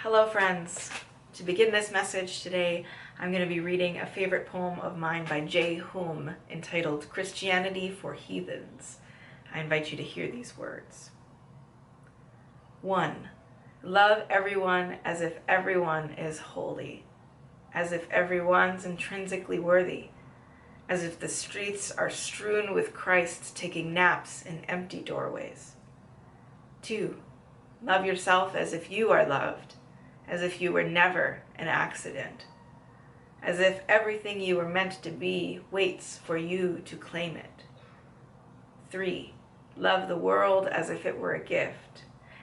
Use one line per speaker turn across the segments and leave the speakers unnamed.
Hello friends! To begin this message today, I'm going to be reading a favorite poem of mine by J. Hume entitled Christianity for Heathens. I invite you to hear these words. 1. Love everyone as if everyone is holy, as if everyone's intrinsically worthy, as if the streets are strewn with Christs taking naps in empty doorways. 2. Love yourself as if you are loved, as if you were never an accident, as if everything you were meant to be waits for you to claim it. 3. Love the world as if it were a gift,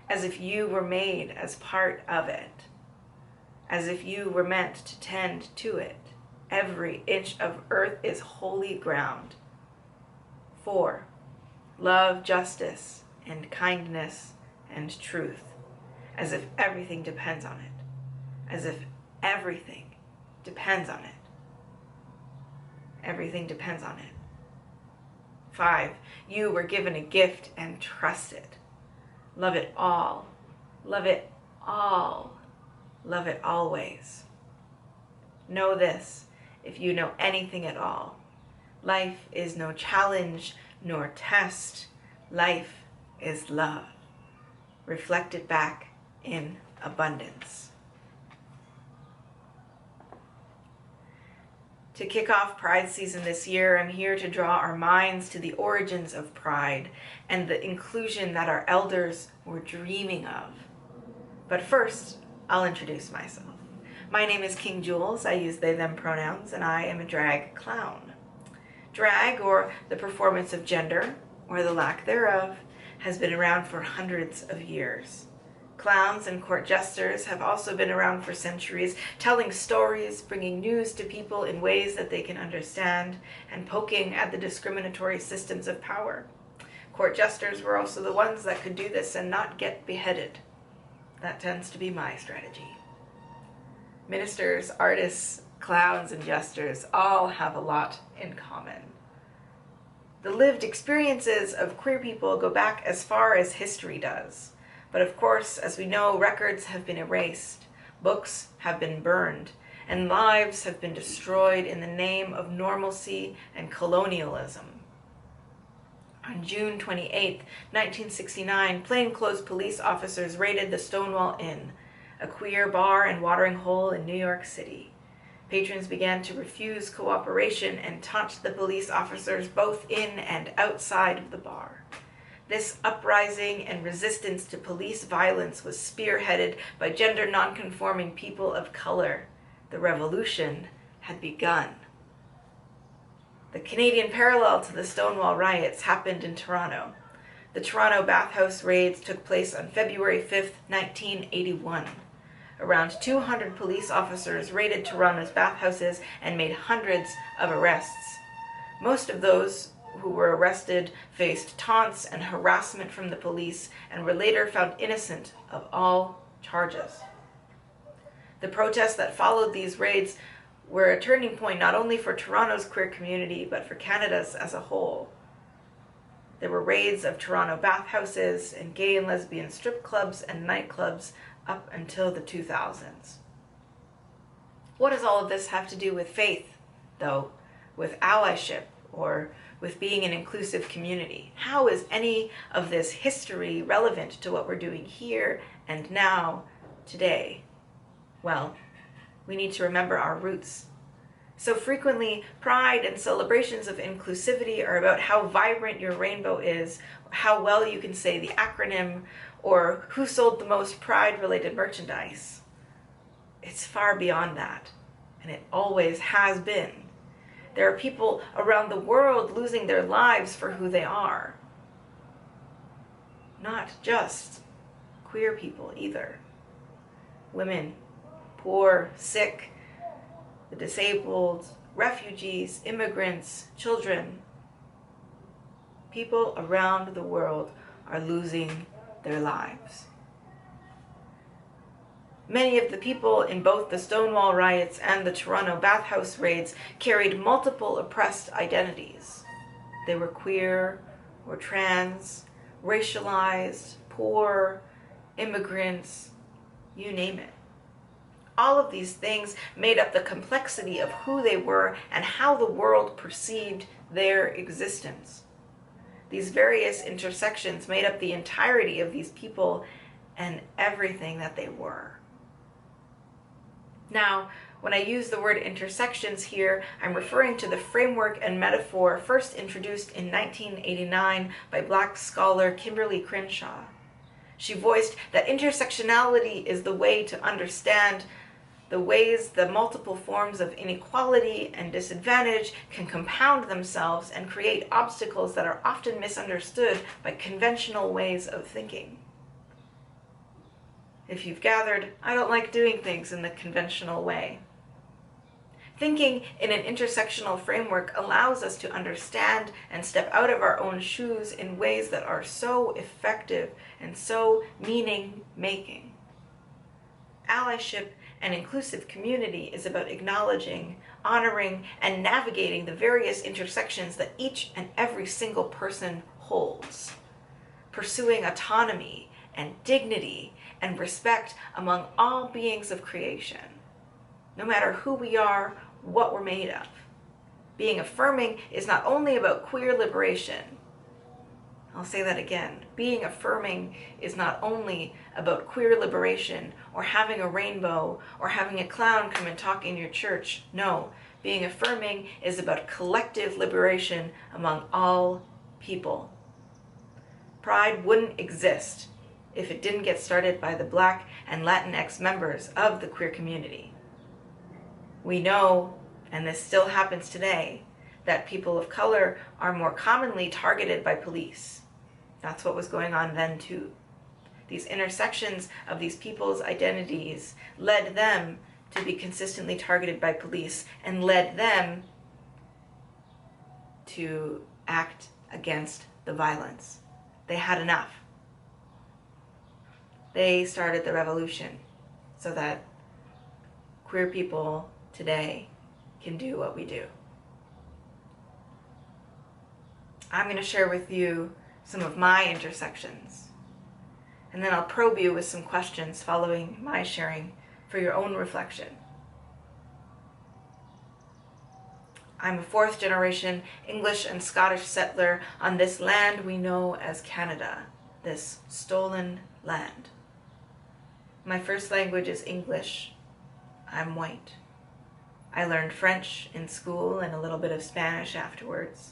as if you were made as part of it, as if you were meant to tend to it. Every inch of earth is holy ground. 4. Love justice and kindness and truth, as if everything depends on it. As if everything depends on it. Everything depends on it. 5. You were given a gift and trust it. Love it all. Love it all. Love it always. Know this, if you know anything at all. Life is no challenge nor test. Life is love. Reflect it back in abundance. To kick off Pride season this year, I'm here to draw our minds to the origins of pride and the inclusion that our elders were dreaming of. But first, I'll introduce myself. My name is King Julez. I use they, them pronouns, and I am a drag clown. Drag, or the performance of gender, or the lack thereof, has been around for hundreds of years. Clowns and court jesters have also been around for centuries, telling stories, bringing news to people in ways that they can understand, and poking at the discriminatory systems of power. Court jesters were also the ones that could do this and not get beheaded. That tends to be my strategy. Ministers, artists, clowns, and jesters all have a lot in common. The lived experiences of queer people go back as far as history does. But of course, as we know, records have been erased, books have been burned, and lives have been destroyed in the name of normalcy and colonialism. On June 28, 1969, plainclothes police officers raided the Stonewall Inn, a queer bar and watering hole in New York City. Patrons began to refuse cooperation and taunt the police officers both in and outside of the bar. This uprising and resistance to police violence was spearheaded by gender nonconforming people of color. The revolution had begun. The Canadian parallel to the Stonewall riots happened in Toronto. The Toronto bathhouse raids took place on February 5, 1981. Around 200 police officers raided Toronto's bathhouses and made hundreds of arrests. Most of those who were arrested faced taunts and harassment from the police and were later found innocent of all charges. The protests that followed these raids were a turning point not only for Toronto's queer community, but for Canada's as a whole. There were raids of Toronto bathhouses and gay and lesbian strip clubs and nightclubs up until the 2000s. What does all of this have to do with faith, though, with allyship, or with being an inclusive community? How is any of this history relevant to what we're doing here and now, today? Well, we need to remember our roots. So frequently, pride and celebrations of inclusivity are about how vibrant your rainbow is, how well you can say the acronym, or who sold the most pride-related merchandise. It's far beyond that, and it always has been. There are people around the world losing their lives for who they are. Not just queer people either. Women, poor, sick, the disabled, refugees, immigrants, children. People around the world are losing their lives. Many of the people in both the Stonewall riots and the Toronto bathhouse raids carried multiple oppressed identities. They were queer or trans, racialized, poor, immigrants, you name it. All of these things made up the complexity of who they were and how the world perceived their existence. These various intersections made up the entirety of these people and everything that they were. Now, when I use the word intersections here, I'm referring to the framework and metaphor first introduced in 1989 by Black scholar Kimberly Crenshaw. She voiced that intersectionality is the way to understand the ways the multiple forms of inequality and disadvantage can compound themselves and create obstacles that are often misunderstood by conventional ways of thinking. If you've gathered, I don't like doing things in the conventional way. Thinking in an intersectional framework allows us to understand and step out of our own shoes in ways that are so effective and so meaning-making. Allyship and inclusive community is about acknowledging, honoring, and navigating the various intersections that each and every single person holds, pursuing autonomy and dignity and respect among all beings of creation, no matter who we are, what we're made of. Being affirming is not only about queer liberation. I'll say that again. Being affirming is not only about queer liberation or having a rainbow or having a clown come and talk in your church. No, being affirming is about collective liberation among all people. Pride wouldn't exist if it didn't get started by the Black and Latinx members of the queer community. We know, and this still happens today, that people of color are more commonly targeted by police. That's what was going on then too. These intersections of these people's identities led them to be consistently targeted by police and led them to act against the violence. They had enough. They started the revolution so that queer people today can do what we do. I'm going to share with you some of my intersections, and then I'll probe you with some questions following my sharing for your own reflection. I'm a fourth generation English and Scottish settler on this land we know as Canada, this stolen land. My first language is English. I'm white. I learned French in school and a little bit of Spanish afterwards.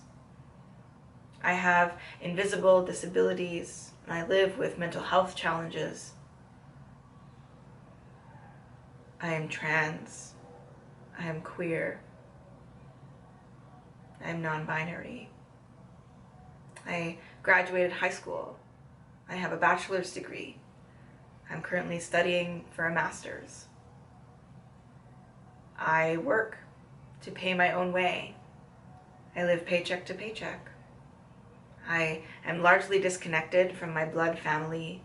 I have invisible disabilities, and I live with mental health challenges. I am trans. I am queer. I am non-binary. I graduated high school. I have a bachelor's degree. I'm currently studying for a master's. I work to pay my own way. I live paycheck to paycheck. I am largely disconnected from my blood family,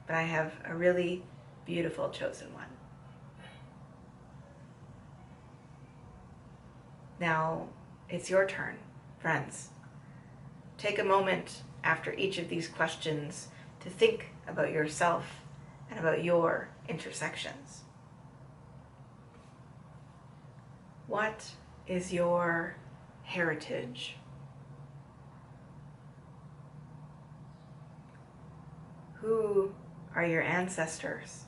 but I have a really beautiful chosen one. Now, it's your turn, friends. Take a moment after each of these questions to think about yourself and about your intersections. What is your heritage? Who are your ancestors?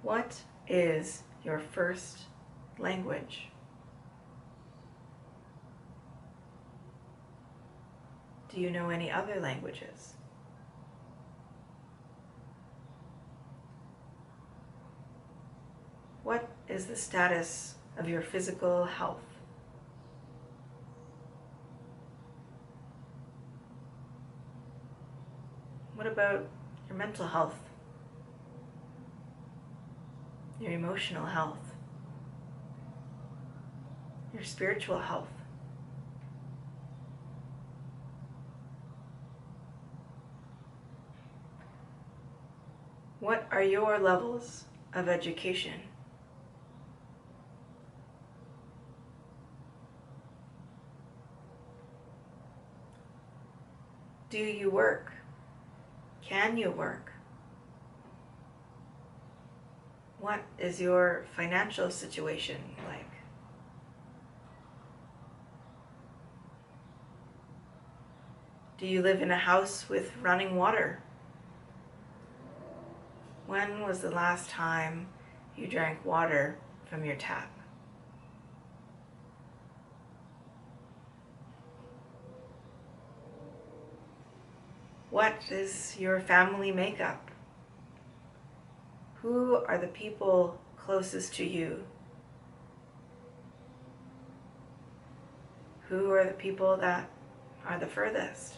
What is your first language? Do you know any other languages? What is the status of your physical health? What about your mental health? Your emotional health? Your spiritual health? What are your levels of education? Do you work Can you work? What is your financial situation like? Do you live in a house with running water? When was the last time you drank water from your tap? What is your family makeup? Who are the people closest to you? Who are the people that are the furthest?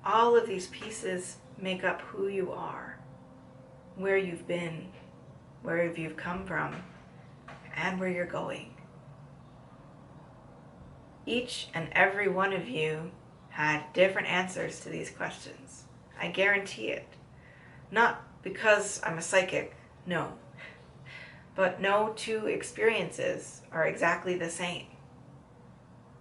All of these pieces make up who you are, where you've been, where you've come from, and where you're going. Each and every one of you had different answers to these questions. I guarantee it. Not because I'm a psychic, no. But no two experiences are exactly the same.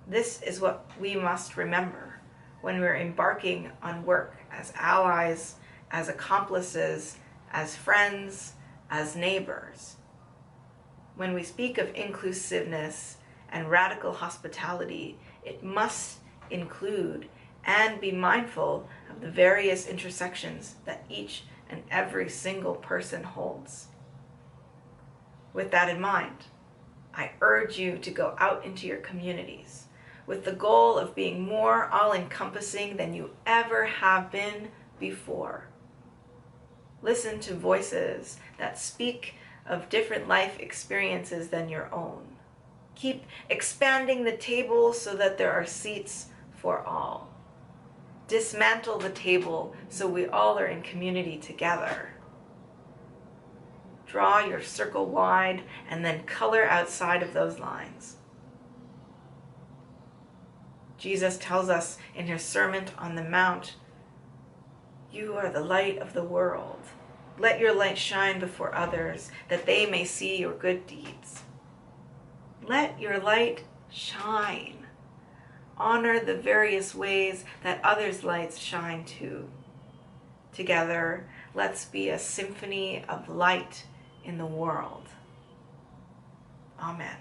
This is what we must remember when we're embarking on work as allies, as accomplices, as friends, as neighbors. When we speak of inclusiveness and radical hospitality, it must include and be mindful of the various intersections that each and every single person holds. With that in mind, I urge you to go out into your communities with the goal of being more all-encompassing than you ever have been before. Listen to voices that speak of different life experiences than your own. Keep expanding the table so that there are seats for all. Dismantle the table so we all are in community together. Draw your circle wide and then color outside of those lines. Jesus tells us in his Sermon on the Mount, "You are the light of the world. Let your light shine before others, that they may see your good deeds." Let your light shine. Honor the various ways that others' lights shine too. Together, let's be a symphony of light in the world. Amen.